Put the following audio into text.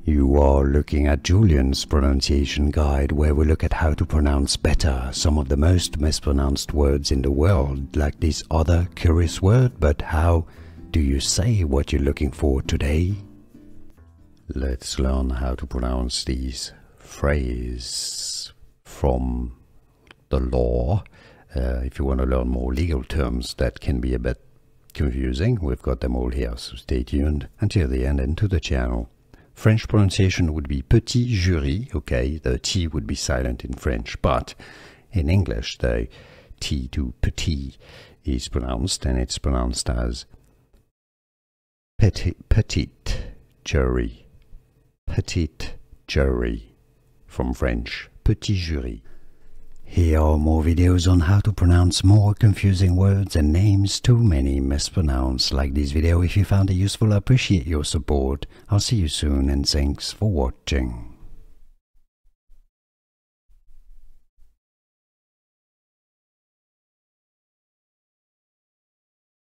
You are looking at Julian's pronunciation guide, where we look at how to pronounce better some of the most mispronounced words in the world, like this other curious word. But how do you say what you're looking for today? Let's learn how to pronounce these phrases from the law. If you want to learn more legal terms that can be a bit confusing, we've got them all here, so stay tuned until the end into the channel. French pronunciation would be Petit Jury, okay, the T would be silent in French, but in English the T to Petit is pronounced, and it's pronounced as Petit Jury. Petit Jury, from French, Petit Jury. Here are more videos on how to pronounce more confusing words and names too many mispronounced. Like this video if you found it useful. I appreciate your support. I'll see you soon, and thanks for watching.